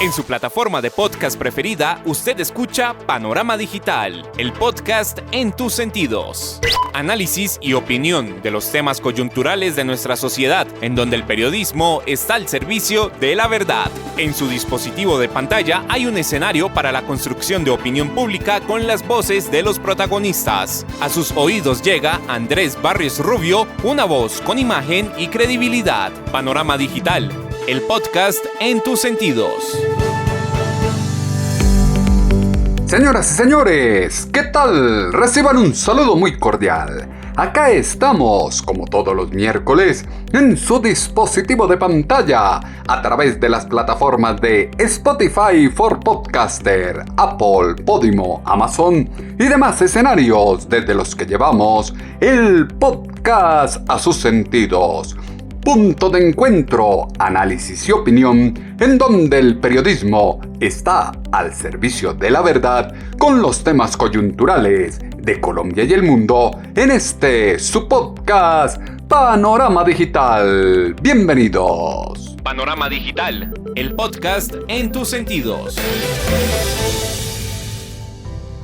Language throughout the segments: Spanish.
En su plataforma de podcast preferida, usted escucha Panorama Digital, el podcast en tus sentidos. Análisis y opinión de los temas coyunturales de nuestra sociedad, en donde el periodismo está al servicio de la verdad. En su dispositivo de pantalla hay un escenario para la construcción de opinión pública con las voces de los protagonistas. A sus oídos llega Andrés Barrios Rubio, una voz con imagen y credibilidad. Panorama Digital, el podcast en tus sentidos. Señoras y señores, ¿qué tal? Reciban un saludo muy cordial. Acá estamos, como todos los miércoles, en su dispositivo de pantalla, a través de las plataformas de Spotify for Podcaster, Apple, Podimo, Amazon y demás escenarios desde los que llevamos el podcast a sus sentidos. Punto de encuentro, análisis y opinión, en donde el periodismo está al servicio de la verdad con los temas coyunturales de Colombia y el mundo en su podcast Panorama Digital. Bienvenidos. Panorama Digital, el podcast en tus sentidos.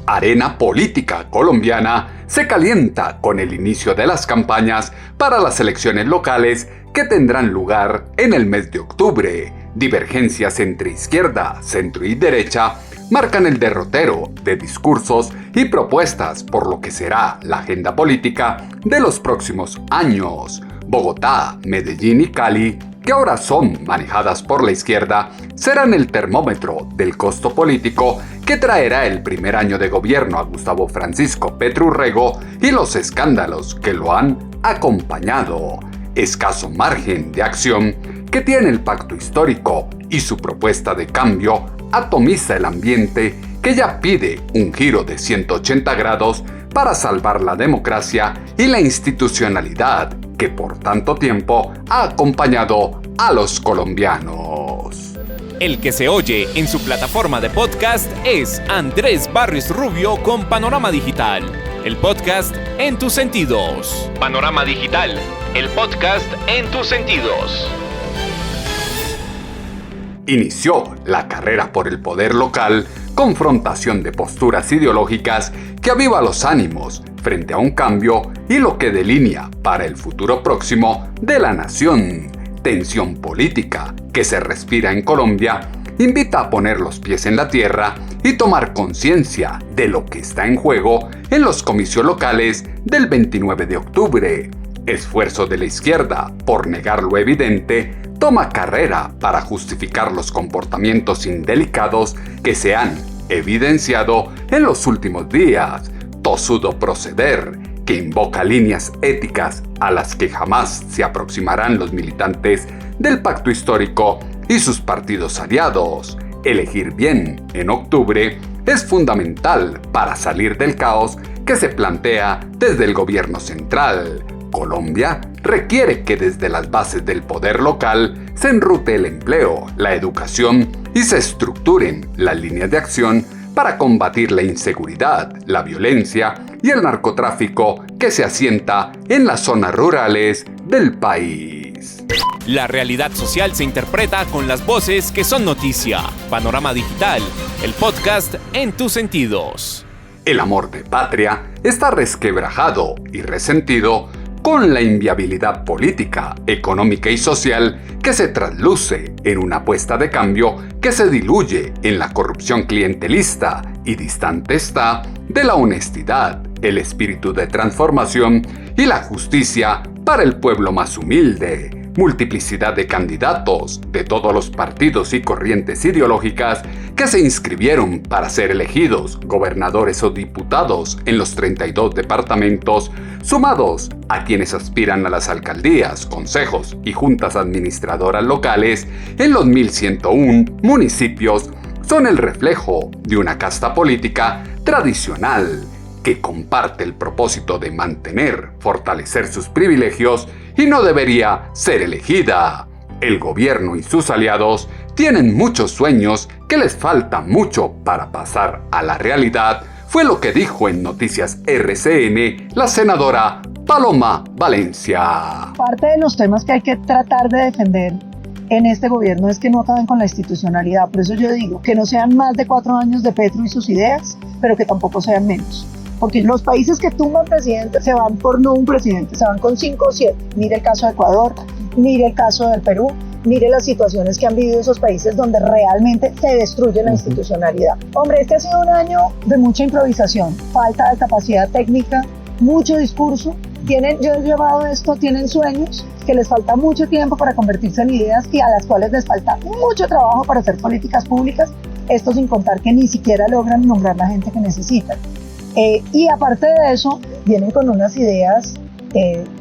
Arena política colombiana se calienta con el inicio de las campañas para las elecciones locales que tendrán lugar en el mes de octubre. Divergencias entre izquierda, centro y derecha marcan el derrotero de discursos y propuestas por lo que será la agenda política de los próximos años. Bogotá, Medellín y Cali, que ahora son manejadas por la izquierda, serán el termómetro del costo político que traerá el primer año de gobierno a Gustavo Francisco Petro Urrego y los escándalos que lo han acompañado. Escaso margen de acción que tiene el pacto histórico y su propuesta de cambio atomiza el ambiente que ya pide un giro de 180 grados para salvar la democracia y la institucionalidad que por tanto tiempo ha acompañado a los colombianos. El que se oye en su plataforma de podcast es Andrés Barrios Rubio con Panorama Digital, el podcast en tus sentidos. Panorama Digital, el podcast en tus sentidos. Inició la carrera por el poder local, confrontación de posturas ideológicas que aviva los ánimos frente a un cambio y lo que delinea para el futuro próximo de la nación. Tensión política que se respira en Colombia invita a poner los pies en la tierra y tomar conciencia de lo que está en juego en los comicios locales del 29 de octubre. Esfuerzo de la izquierda por negar lo evidente toma carrera para justificar los comportamientos indelicados que se han evidenciado en los últimos días. Tosudo proceder que invoca líneas éticas a las que jamás se aproximarán los militantes del pacto histórico y sus partidos aliados. Elegir bien en octubre es fundamental para salir del caos que se plantea desde el gobierno central. Colombia requiere que desde las bases del poder local se enrute el empleo, la educación y se estructuren las líneas de acción para combatir la inseguridad, la violencia y el narcotráfico que se asienta en las zonas rurales del país. La realidad social se interpreta con las voces que son noticia. Panorama Digital, el podcast en tus sentidos. El amor de patria está resquebrajado y resentido con la inviabilidad política, económica y social que se trasluce en una apuesta de cambio que se diluye en la corrupción clientelista y distante está de la honestidad, el espíritu de transformación y la justicia para el pueblo más humilde. Multiplicidad de candidatos de todos los partidos y corrientes ideológicas que se inscribieron para ser elegidos gobernadores o diputados en los 32 departamentos, sumados a quienes aspiran a las alcaldías, consejos y juntas administradoras locales en los 1101 municipios, son el reflejo de una casta política tradicional que comparte el propósito de mantener, fortalecer sus privilegios y no debería ser elegida. El gobierno y sus aliados tienen muchos sueños que les falta mucho para pasar a la realidad, fue lo que dijo en Noticias RCN la senadora Paloma Valencia. Parte de los temas que hay que tratar de defender en este gobierno es que no acaben con la institucionalidad. Por eso yo digo que no sean más de 4 años de Petro y sus ideas, pero que tampoco sean menos. Porque los países que tumban presidentes se van por no un presidente, se van con 5 o 7. Mire el caso de Ecuador, mire el caso del Perú, mire las situaciones que han vivido esos países donde realmente se destruye la institucionalidad. Hombre, este ha sido un año de mucha improvisación, falta de capacidad técnica, mucho discurso. Yo he llevado esto, tienen sueños que les falta mucho tiempo para convertirse en ideas y a las cuales les falta mucho trabajo para hacer políticas públicas, esto sin contar que ni siquiera logran nombrar la gente que necesitan. Y aparte de eso, vienen con unas ideas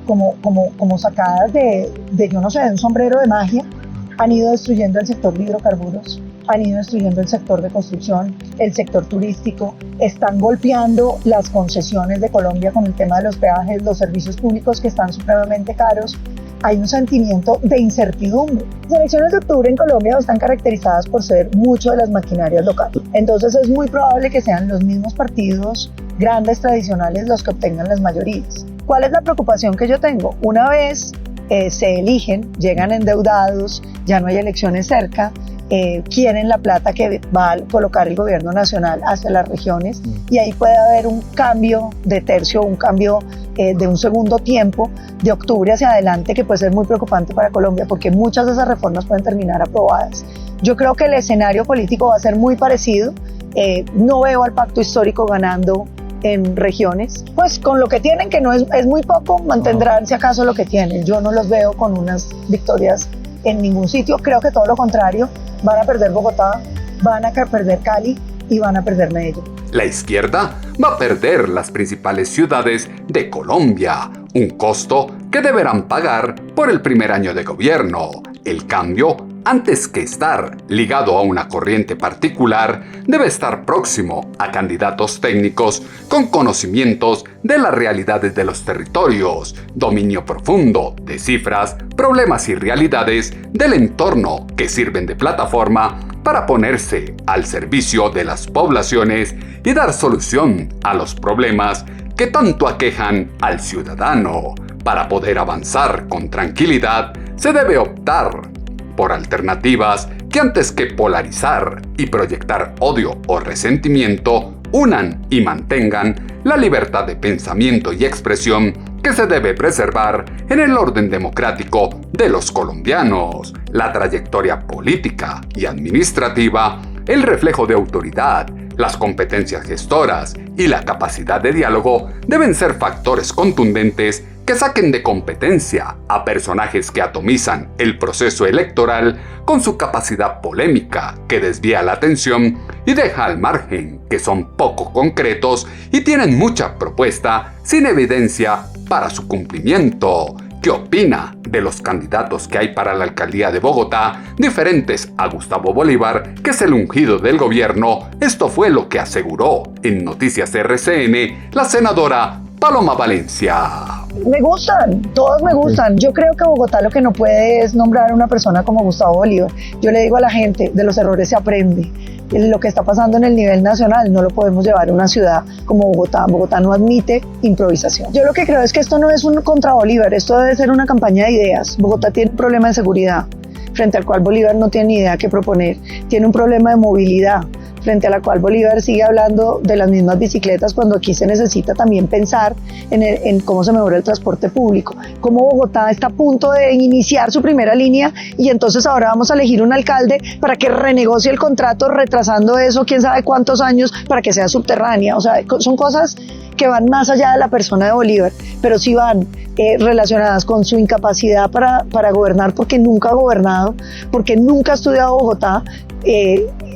como sacadas de, yo no sé, de un sombrero de magia. Han ido destruyendo el sector de hidrocarburos, han ido destruyendo el sector de construcción, el sector turístico, están golpeando las concesiones de Colombia con el tema de los peajes, los servicios públicos que están supremamente caros. Hay un sentimiento de incertidumbre. Las elecciones de octubre en Colombia están caracterizadas por ser mucho de las maquinarias locales. Entonces es muy probable que sean los mismos partidos grandes tradicionales los que obtengan las mayorías. ¿Cuál es la preocupación que yo tengo? Una vez se eligen, llegan endeudados, ya no hay elecciones cerca, quieren la plata que va a colocar el gobierno nacional hacia las regiones y ahí puede haber un cambio de tercio, un cambio de un segundo tiempo de octubre hacia adelante que puede ser muy preocupante para Colombia porque muchas de esas reformas pueden terminar aprobadas. Yo creo que el escenario político va a ser muy parecido, no veo al pacto histórico ganando en regiones, pues con lo que tienen, que no es muy poco, mantendrán si acaso lo que tienen. Yo no los veo con unas victorias en ningún sitio, creo que todo lo contrario, van a perder Bogotá, van a perder Cali y van a perder Medellín. La izquierda va a perder las principales ciudades de Colombia, un costo que deberán pagar por el primer año de gobierno. El cambio, antes que estar ligado a una corriente particular, debe estar próximo a candidatos técnicos con conocimientos de las realidades de los territorios, dominio profundo de cifras, problemas y realidades del entorno que sirven de plataforma para ponerse al servicio de las poblaciones y dar solución a los problemas que tanto aquejan al ciudadano. Para poder avanzar con tranquilidad, se debe optar por alternativas que antes que polarizar y proyectar odio o resentimiento, unan y mantengan la libertad de pensamiento y expresión que se debe preservar en el orden democrático de los colombianos. La trayectoria política y administrativa, el reflejo de autoridad, las competencias gestoras y la capacidad de diálogo deben ser factores contundentes que saquen de competencia a personajes que atomizan el proceso electoral con su capacidad polémica que desvía la atención y deja al margen que son poco concretos y tienen mucha propuesta sin evidencia para su cumplimiento. ¿Qué opina de los candidatos que hay para la alcaldía de Bogotá, diferentes a Gustavo Bolívar, que es el ungido del gobierno? Esto fue lo que aseguró en Noticias RCN la senadora Paloma Valencia. Me gustan, todos me gustan. Yo creo que Bogotá lo que no puede es nombrar a una persona como Gustavo Bolívar. Yo le digo a la gente, de los errores se aprende. Lo que está pasando en el nivel nacional no lo podemos llevar a una ciudad como Bogotá. Bogotá no admite improvisación. Yo lo que creo es que esto no es un contra Bolívar, esto debe ser una campaña de ideas. Bogotá tiene un problema de seguridad, frente al cual Bolívar no tiene ni idea qué proponer. Tiene un problema de movilidad, frente a la cual Bolívar sigue hablando de las mismas bicicletas cuando aquí se necesita también pensar en cómo se mejora el transporte público, cómo Bogotá está a punto de iniciar su primera línea y entonces ahora vamos a elegir un alcalde para que renegocie el contrato retrasando eso quién sabe cuántos años para que sea subterránea. O sea, son cosas que van más allá de la persona de Bolívar, pero sí van relacionadas con su incapacidad para gobernar, porque nunca ha gobernado, porque nunca ha estudiado Bogotá.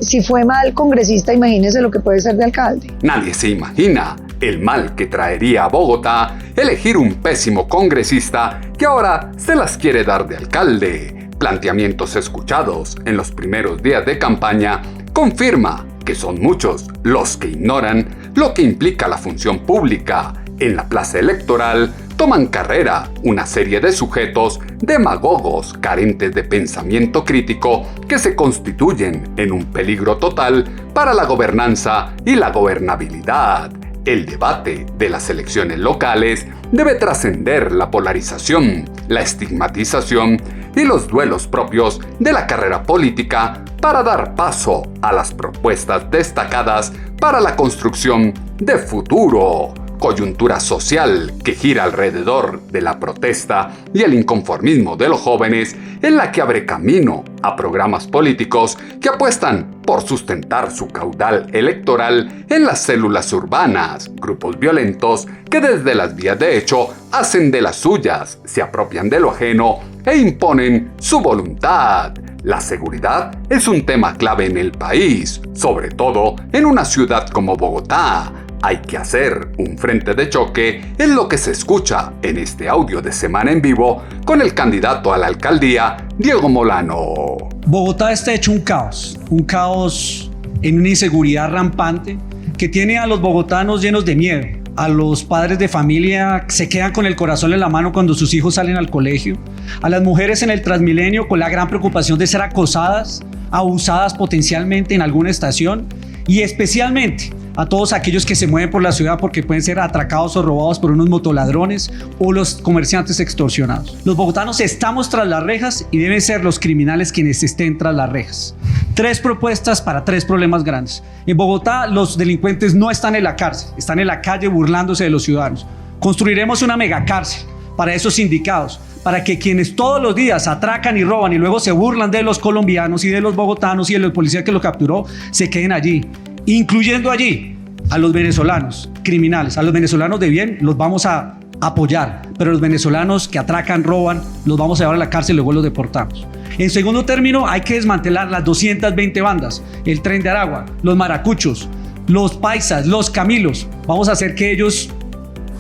Si fue mal congresista, imagínese lo que puede ser de alcalde. Nadie se imagina el mal que traería a Bogotá elegir un pésimo congresista que ahora se las quiere dar de alcalde. Planteamientos escuchados en los primeros días de campaña confirma que son muchos los que ignoran lo que implica la función pública. En la plaza electoral toman carrera una serie de sujetos demagogos carentes de pensamiento crítico que se constituyen en un peligro total para la gobernanza y la gobernabilidad. El debate de las elecciones locales debe trascender la polarización, la estigmatización y los duelos propios de la carrera política para dar paso a las propuestas destacadas para la construcción de futuro. Coyuntura social que gira alrededor de la protesta y el inconformismo de los jóvenes, en la que abre camino a programas políticos que apuestan por sustentar su caudal electoral en las células urbanas, grupos violentos que desde las vías de hecho hacen de las suyas, se apropian de lo ajeno e imponen su voluntad. La seguridad es un tema clave en el país, sobre todo en una ciudad como Bogotá. Hay que hacer un frente de choque, es lo que se escucha en este audio de Semana en Vivo con el candidato a la alcaldía, Diego Molano. Bogotá está hecho un caos en una inseguridad rampante que tiene a los bogotanos llenos de miedo. A los padres de familia se quedan con el corazón en la mano cuando sus hijos salen al colegio. A las mujeres en el Transmilenio con la gran preocupación de ser acosadas, abusadas potencialmente en alguna estación, y especialmente a todos aquellos que se mueven por la ciudad porque pueden ser atracados o robados por unos motoladrones o los comerciantes extorsionados. Los bogotanos estamos tras las rejas y deben ser los criminales quienes estén tras las rejas. 3 propuestas para 3 problemas grandes. En Bogotá los delincuentes no están en la cárcel, están en la calle burlándose de los ciudadanos. Construiremos una megacárcel para esos sindicados, para que quienes todos los días atracan y roban y luego se burlan de los colombianos y de los bogotanos y de los policías que lo capturó, se queden allí, incluyendo allí a los venezolanos criminales. A los venezolanos de bien los vamos a apoyar, pero los venezolanos que atracan, roban, los vamos a llevar a la cárcel y luego los deportamos. En segundo término, hay que desmantelar las 220 bandas, el Tren de Aragua, los maracuchos, los paisas, los camilos. Vamos a hacer que ellos,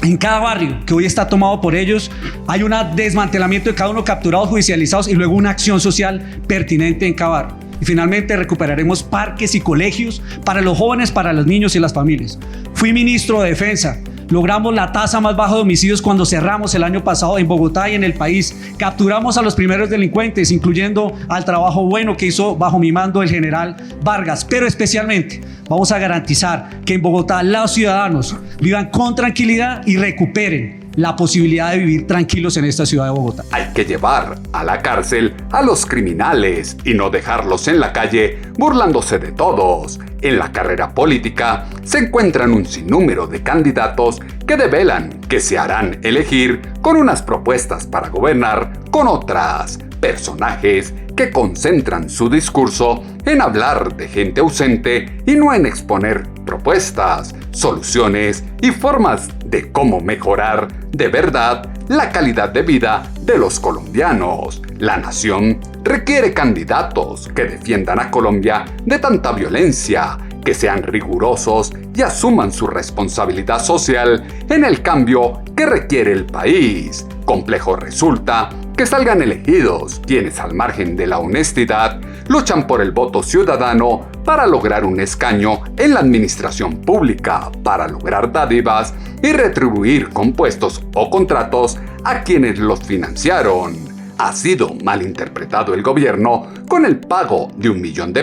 en cada barrio que hoy está tomado por ellos, hay un desmantelamiento de cada uno, capturados, judicializados, y luego una acción social pertinente en cada barrio. Y finalmente recuperaremos parques y colegios para los jóvenes, para los niños y las familias. Fui ministro de Defensa. Logramos la tasa más baja de homicidios cuando cerramos el año pasado en Bogotá y en el país. Capturamos a los primeros delincuentes, incluyendo al trabajo bueno que hizo bajo mi mando el general Vargas. Pero especialmente vamos a garantizar que en Bogotá los ciudadanos vivan con tranquilidad y recuperen la posibilidad de vivir tranquilos en esta ciudad de Bogotá. Hay que llevar a la cárcel a los criminales y no dejarlos en la calle burlándose de todos. En la carrera política se encuentran un sinnúmero de candidatos que develan que se harán elegir con unas propuestas para gobernar con otras. Personajes que concentran su discurso en hablar de gente ausente y no en exponer propuestas, soluciones y formas de cómo mejorar de verdad la calidad de vida de los colombianos. La nación requiere candidatos que defiendan a Colombia de tanta violencia, que sean rigurosos y asuman su responsabilidad social en el cambio que requiere el país. Complejo resulta que salgan elegidos quienes, al margen de la honestidad, luchan por el voto ciudadano para lograr un escaño en la administración pública, para lograr dádivas y retribuir con puestos o contratos a quienes los financiaron. Ha sido malinterpretado el gobierno con el pago de $1 millón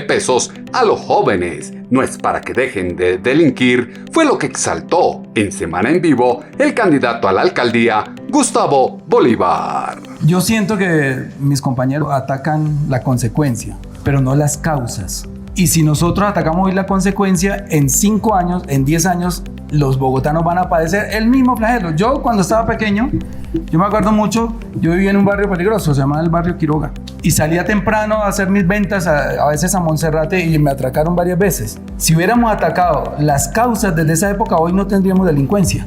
a los jóvenes. No es para que dejen de delinquir, fue lo que exaltó en Semana en Vivo el candidato a la alcaldía, Gustavo Bolívar. Yo siento que mis compañeros atacan la consecuencia, pero no las causas. Y si nosotros atacamos hoy la consecuencia, en 5 años, en 10 años, los bogotanos van a padecer el mismo flagelo. Yo cuando estaba pequeño, yo me acuerdo mucho, yo vivía en un barrio peligroso, se llamaba el barrio Quiroga. Y salía temprano a hacer mis ventas, a veces a Monserrate, y me atracaron varias veces. Si hubiéramos atacado las causas desde esa época, hoy no tendríamos delincuencia.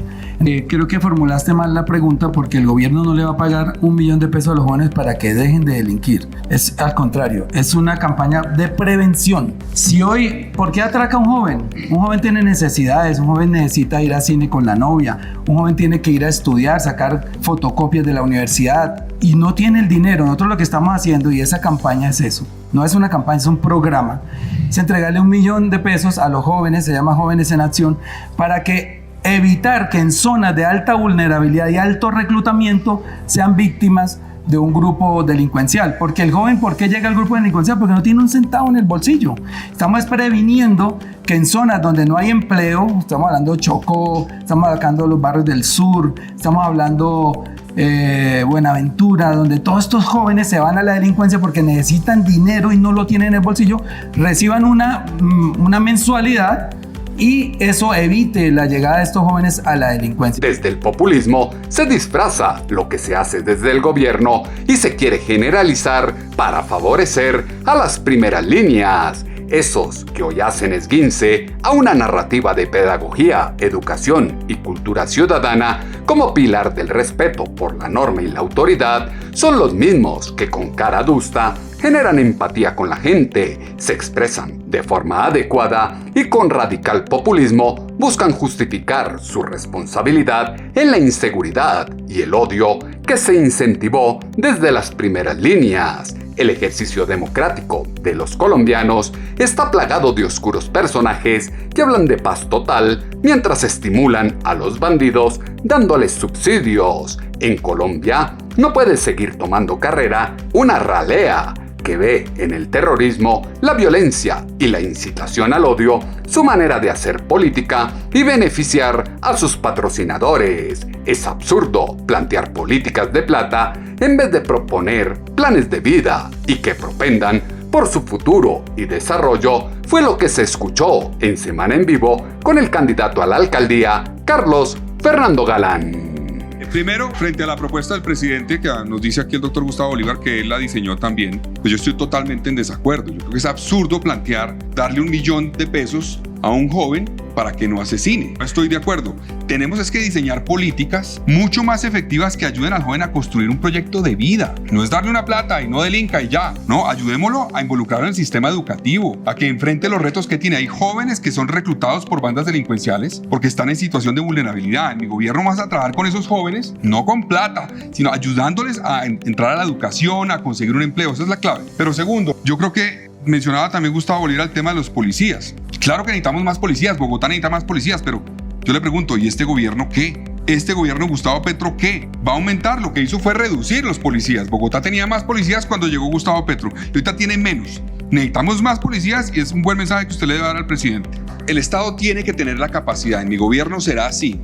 Creo que formulaste mal la pregunta, porque el gobierno no le va a pagar $1 millón a los jóvenes para que dejen de delinquir. Es al contrario, es una campaña de prevención. Si hoy, ¿por qué atraca a un joven? Un joven tiene necesidades, un joven necesita ir al cine con la novia, un joven tiene que ir a estudiar, sacar fotocopias de la universidad y no tiene el dinero. Nosotros lo que estamos haciendo, y esa campaña es eso, no es una campaña, es un programa, es entregarle $1 millón a los jóvenes, se llama Jóvenes en Acción, para que evitar que en zonas de alta vulnerabilidad y alto reclutamiento sean víctimas de un grupo delincuencial. Porque el joven, ¿por qué llega al grupo delincuencial? Porque no tiene un centavo en el bolsillo. Estamos previniendo que en zonas donde no hay empleo, estamos hablando de Chocó, estamos hablando de los barrios del sur, estamos hablando Buenaventura, donde todos estos jóvenes se van a la delincuencia porque necesitan dinero y no lo tienen en el bolsillo, reciban una mensualidad y eso evite la llegada de estos jóvenes a la delincuencia. Desde el populismo se disfraza lo que se hace desde el gobierno y se quiere generalizar para favorecer a las primeras líneas, esos que hoy hacen esguince a una narrativa de pedagogía, educación y cultura ciudadana como pilar del respeto por la norma y la autoridad. Son los mismos que con cara adusta generan empatía con la gente, se expresan de forma adecuada y con radical populismo buscan justificar su responsabilidad en la inseguridad y el odio que se incentivó desde las primeras líneas. El ejercicio democrático de los colombianos está plagado de oscuros personajes que hablan de paz total mientras estimulan a los bandidos dándoles subsidios. En Colombia no puede seguir tomando carrera una ralea que ve en el terrorismo, la violencia y la incitación al odio su manera de hacer política y beneficiar a sus patrocinadores. Es absurdo plantear políticas de plata en vez de proponer planes de vida y que propendan por su futuro y desarrollo, fue lo que se escuchó en Semana en Vivo con el candidato a la alcaldía, Carlos Fernando Galán. Primero, frente a la propuesta del presidente que nos dice aquí el doctor Gustavo Bolívar que él la diseñó también, pues yo estoy totalmente en desacuerdo. Yo creo que es absurdo plantear darle $1.000.000 a un joven para que no asesine. No estoy de acuerdo. Tenemos es que diseñar políticas mucho más efectivas que ayuden al joven a construir un proyecto de vida. No es darle una plata y no delinca y ya. No, ayudémoslo a involucrarlo en el sistema educativo, a que enfrente los retos que tiene. Hay jóvenes que son reclutados por bandas delincuenciales porque están en situación de vulnerabilidad. En mi gobierno vamos a trabajar con esos jóvenes, no con plata, sino ayudándoles a entrar a la educación, a conseguir un empleo. Esa es la clave. Pero segundo, yo creo que mencionaba también Gustavo Bolívar el tema de los policías. Claro que necesitamos más policías, Bogotá necesita más policías, pero yo le pregunto, ¿y este gobierno qué? ¿Este gobierno Gustavo Petro qué? ¿Va a aumentar? Lo que hizo fue reducir los policías. Bogotá tenía más policías cuando llegó Gustavo Petro y ahorita tiene menos. Necesitamos más policías y es un buen mensaje que usted le debe dar al presidente. El Estado tiene que tener la capacidad, en mi gobierno será así,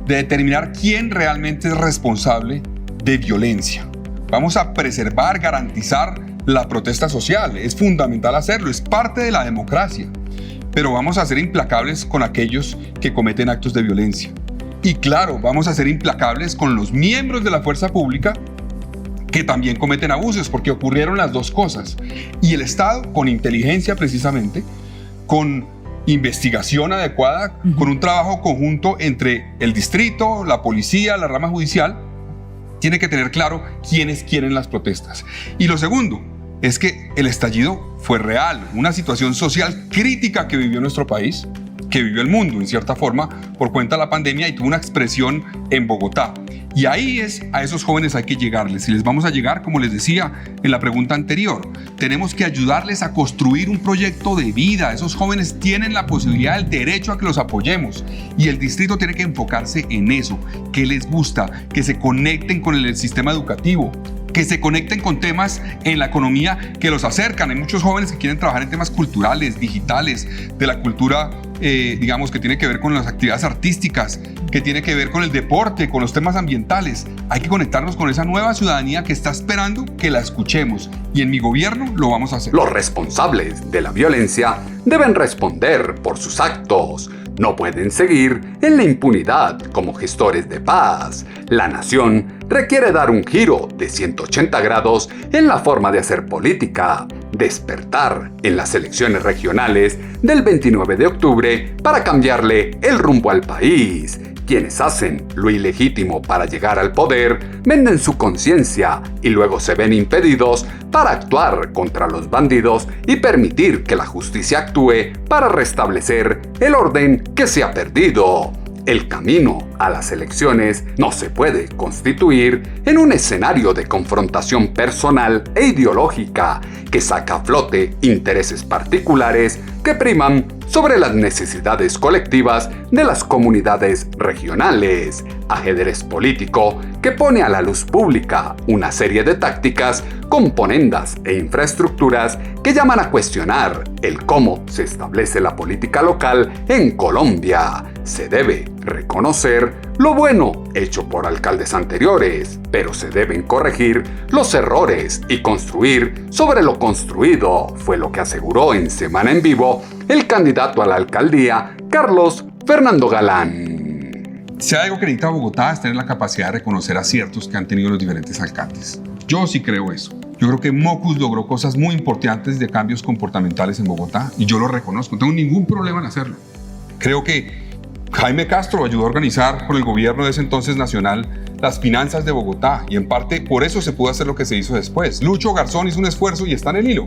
de determinar quién realmente es responsable de violencia. Vamos a preservar, garantizar la protesta social. Es fundamental hacerlo, es parte de la democracia. Pero vamos a ser implacables con aquellos que cometen actos de violencia. Y claro, vamos a ser implacables con los miembros de la fuerza pública que también cometen abusos, porque ocurrieron las dos cosas. Y el Estado, con inteligencia precisamente, con investigación adecuada, con un trabajo conjunto entre el distrito, la policía, la rama judicial, tiene que tener claro quiénes quieren las protestas. Y lo segundo es que el estallido fue real, una situación social crítica que vivió nuestro país, que vivió el mundo en cierta forma por cuenta de la pandemia y tuvo una expresión en Bogotá. Y ahí a esos jóvenes hay que llegarles. Y les vamos a llegar, como les decía en la pregunta anterior, tenemos que ayudarles a construir un proyecto de vida. Esos jóvenes tienen la posibilidad, el derecho a que los apoyemos. Y el distrito tiene que enfocarse en eso, que les gusta, que se conecten con el sistema educativo, que se conecten con temas en la economía que los acercan. Hay muchos jóvenes que quieren trabajar en temas culturales, digitales, de la cultura, digamos, que tiene que ver con las actividades artísticas, que tiene que ver con el deporte, con los temas ambientales. Hay que conectarnos con esa nueva ciudadanía que está esperando que la escuchemos. Y en mi gobierno lo vamos a hacer. Los responsables de la violencia deben responder por sus actos. No pueden seguir en la impunidad como gestores de paz. La nación requiere dar un giro de 180 grados en la forma de hacer política, despertar en las elecciones regionales del 29 de octubre para cambiarle el rumbo al país. Quienes hacen lo ilegítimo para llegar al poder venden su conciencia y luego se ven impedidos para actuar contra los bandidos y permitir que la justicia actúe para restablecer el orden que se ha perdido. El camino a las elecciones no se puede constituir en un escenario de confrontación personal e ideológica que saca a flote intereses particulares que priman sobre las necesidades colectivas de las comunidades regionales. Ajedrez político que que pone a la luz pública una serie de tácticas, componendas e infraestructuras que llaman a cuestionar el cómo se establece la política local en Colombia. Se debe reconocer lo bueno hecho por alcaldes anteriores, pero se deben corregir los errores y construir sobre lo construido, fue lo que aseguró en Semana en Vivo el candidato a la alcaldía, Carlos Fernando Galán. Si hay algo que necesita Bogotá es tener la capacidad de reconocer aciertos que han tenido los diferentes alcaldes. Yo sí creo eso. Yo creo que Mocus logró cosas muy importantes de cambios comportamentales en Bogotá y yo lo reconozco, no tengo ningún problema en hacerlo. Creo que Jaime Castro ayudó a organizar con el gobierno de ese entonces nacional las finanzas de Bogotá y en parte por eso se pudo hacer lo que se hizo después. Lucho Garzón hizo un esfuerzo y está en el hilo.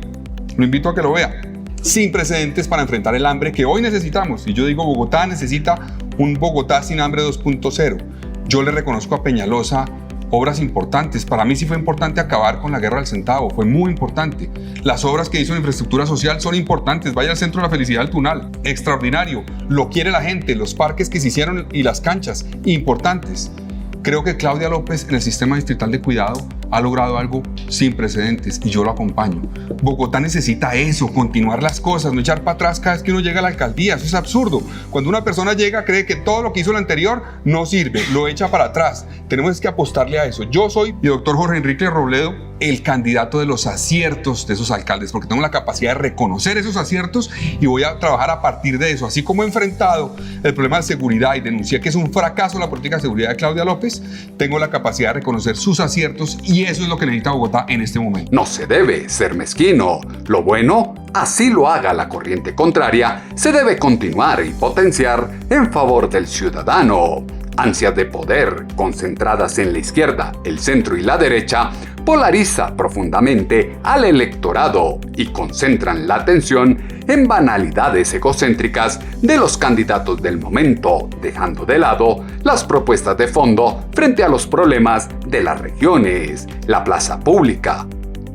Lo invito a que lo vea. Sin precedentes para enfrentar el hambre que hoy necesitamos. Y yo digo, Bogotá necesita un Bogotá sin hambre 2.0. Yo le reconozco a Peñalosa obras importantes. Para mí sí fue importante acabar con la guerra del centavo, fue muy importante. Las obras que hizo en infraestructura social son importantes. Vaya al Centro de la Felicidad del Tunal, extraordinario. Lo quiere la gente, los parques que se hicieron y las canchas, importantes. Creo que Claudia López en el sistema distrital de cuidado ha logrado algo sin precedentes y yo lo acompaño. Bogotá necesita eso, continuar las cosas, no echar para atrás cada vez que uno llega a la alcaldía. Eso es absurdo. Cuando una persona llega, cree que todo lo que hizo el anterior no sirve, lo echa para atrás. Tenemos que apostarle a eso. Yo soy, y doctor Jorge Enrique Robledo, el candidato de los aciertos de esos alcaldes, porque tengo la capacidad de reconocer esos aciertos y voy a trabajar a partir de eso. Así como he enfrentado el problema de seguridad y denuncié que es un fracaso la política de seguridad de Claudia López, tengo la capacidad de reconocer sus aciertos y eso es lo que necesita Bogotá en este momento. No se debe ser mezquino. Lo bueno, así lo haga la corriente contraria, se debe continuar y potenciar en favor del ciudadano. Ansias de poder, concentradas en la izquierda, el centro y la derecha, polariza profundamente al electorado y concentran la atención en banalidades egocéntricas de los candidatos del momento, dejando de lado las propuestas de fondo frente a los problemas de las regiones. La plaza pública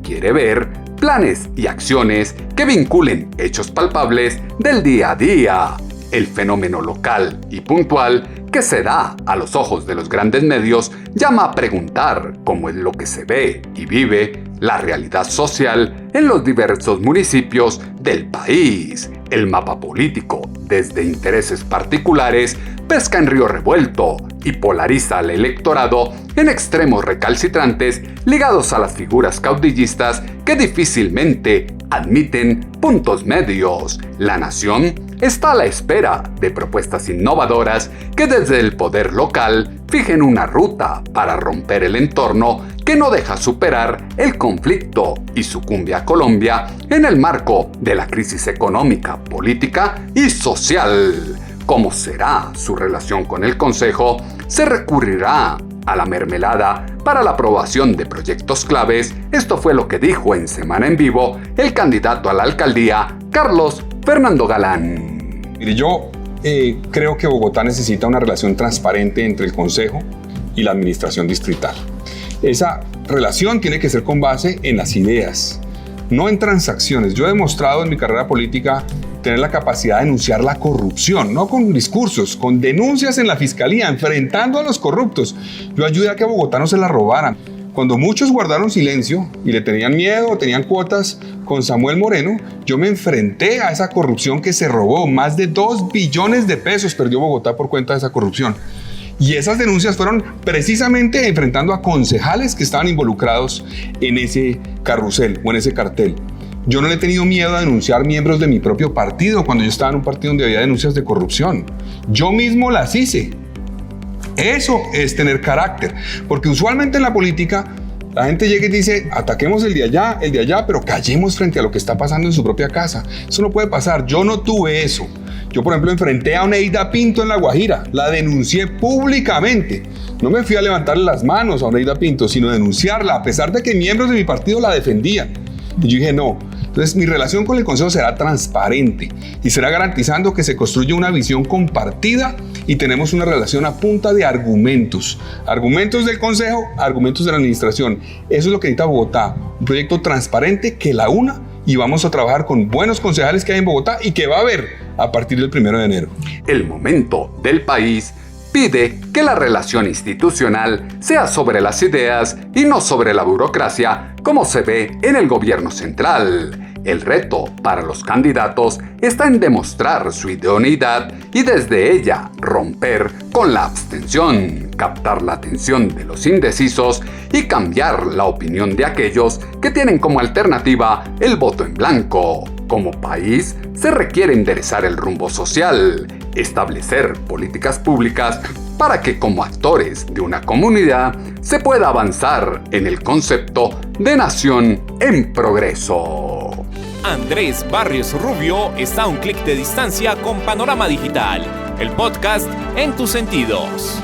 quiere ver planes y acciones que vinculen hechos palpables del día a día. El fenómeno local y puntual que se da a los ojos de los grandes medios llama a preguntar cómo es lo que se ve y vive la realidad social en los diversos municipios del país. El mapa político, desde intereses particulares, pesca en río revuelto y polariza al electorado en extremos recalcitrantes ligados a las figuras caudillistas que difícilmente admiten puntos medios. La nación está a la espera de propuestas innovadoras que desde el poder local fijen una ruta para romper el entorno que no deja superar el conflicto y sucumbe a Colombia en el marco de la crisis económica, política y social. ¿Cómo será su relación con el Consejo? ¿Se recurrirá a la mermelada para la aprobación de proyectos claves? Esto fue lo que dijo en Semana en Vivo el candidato a la alcaldía, Carlos Fernando Galán. Mire, yo creo que Bogotá necesita una relación transparente entre el Consejo y la administración distrital. Esa relación tiene que ser con base en las ideas, no en transacciones. Yo he demostrado en mi carrera política tener la capacidad de denunciar la corrupción, no con discursos, con denuncias en la fiscalía, enfrentando a los corruptos. Yo ayudé a que a Bogotá no se la robaran. Cuando muchos guardaron silencio y le tenían miedo o tenían cuotas con Samuel Moreno, yo me enfrenté a esa corrupción que se robó. Más de 2 billones de pesos perdió Bogotá por cuenta de esa corrupción. Y esas denuncias fueron precisamente enfrentando a concejales que estaban involucrados en ese carrusel o en ese cartel. Yo no le he tenido miedo a denunciar miembros de mi propio partido cuando yo estaba en un partido donde había denuncias de corrupción. Yo mismo las hice. Eso es tener carácter, porque usualmente en la política la gente llega y dice, ataquemos el de allá, pero callemos frente a lo que está pasando en su propia casa. Eso no puede pasar. Yo no tuve eso. Yo, por ejemplo, enfrenté a Oneida Pinto en La Guajira, la denuncié públicamente. No me fui a levantarle las manos a Oneida Pinto, sino denunciarla, a pesar de que miembros de mi partido la defendían. Y yo dije, no. Entonces, mi relación con el Consejo será transparente y será garantizando que se construye una visión compartida y tenemos una relación a punta de argumentos. Argumentos del Consejo, argumentos de la administración. Eso es lo que necesita Bogotá. Un proyecto transparente que la una y vamos a trabajar con buenos concejales que hay en Bogotá y que va a haber a partir del 1 de enero. El momento del país pide que la relación institucional sea sobre las ideas y no sobre la burocracia, como se ve en el gobierno central. El reto para los candidatos está en demostrar su idoneidad y desde ella romper con la abstención, captar la atención de los indecisos y cambiar la opinión de aquellos que tienen como alternativa el voto en blanco. Como país, se requiere enderezar el rumbo social, establecer políticas públicas para que como actores de una comunidad se pueda avanzar en el concepto de nación en progreso. Andrés Barrios Rubio está a un clic de distancia con Panorama Digital, el podcast en tus sentidos.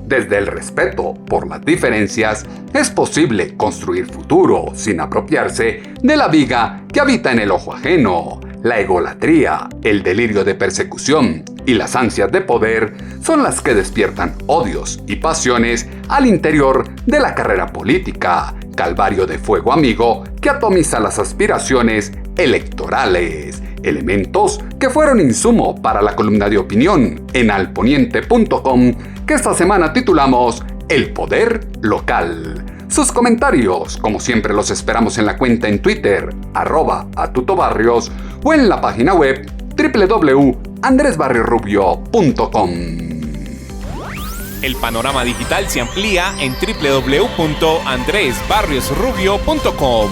Desde el respeto por las diferencias, es posible construir futuro sin apropiarse de la viga que habita en el ojo ajeno. La egolatría, el delirio de persecución y las ansias de poder son las que despiertan odios y pasiones al interior de la carrera política, calvario de fuego amigo que atomiza las aspiraciones electorales, elementos que fueron insumo para la columna de opinión en alponiente.com que esta semana titulamos El Poder Local. Sus comentarios, como siempre, los esperamos en la cuenta en Twitter, @atutobarrios, o en la página web www.andresbarriosrubio.com. El panorama digital se amplía en www.andresbarriosrubio.com.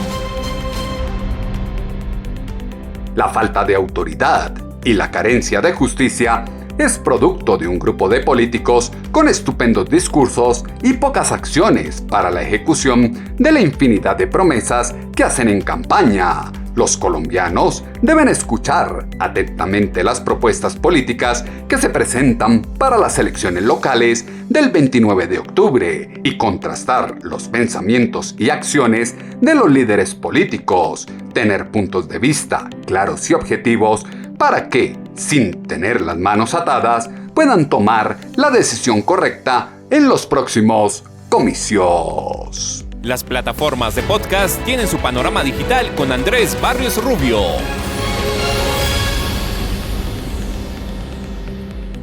La falta de autoridad y la carencia de justicia es producto de un grupo de políticos con estupendos discursos y pocas acciones para la ejecución de la infinidad de promesas que hacen en campaña. Los colombianos deben escuchar atentamente las propuestas políticas que se presentan para las elecciones locales del 29 de octubre y contrastar los pensamientos y acciones de los líderes políticos, tener puntos de vista claros y objetivos para que, sin tener las manos atadas, puedan tomar la decisión correcta en los próximos comicios. Las plataformas de podcast tienen su panorama digital con Andrés Barrios Rubio.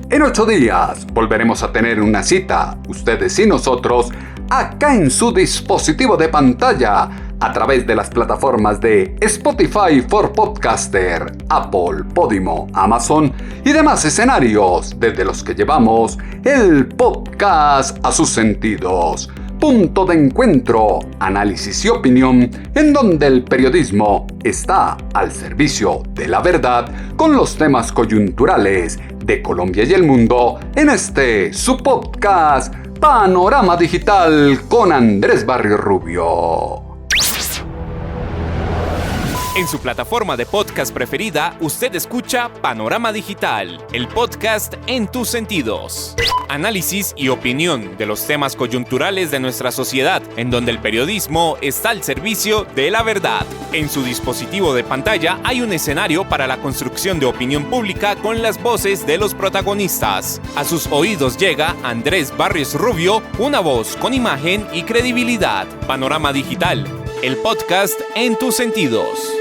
En 8 días volveremos a tener una cita, ustedes y nosotros, acá en su dispositivo de pantalla, a través de las plataformas de Spotify for Podcaster, Apple, Podimo, Amazon y demás escenarios desde los que llevamos el podcast a sus sentidos. Punto de encuentro, análisis y opinión en donde el periodismo está al servicio de la verdad con los temas coyunturales de Colombia y el mundo en su podcast Panorama Digital con Andrés Barrios Rubio. En su plataforma de podcast preferida, usted escucha Panorama Digital, el podcast en tus sentidos. Análisis y opinión de los temas coyunturales de nuestra sociedad, en donde el periodismo está al servicio de la verdad. En su dispositivo de pantalla hay un escenario para la construcción de opinión pública con las voces de los protagonistas. A sus oídos llega Andrés Barrios Rubio, una voz con imagen y credibilidad. Panorama Digital, el podcast en tus sentidos.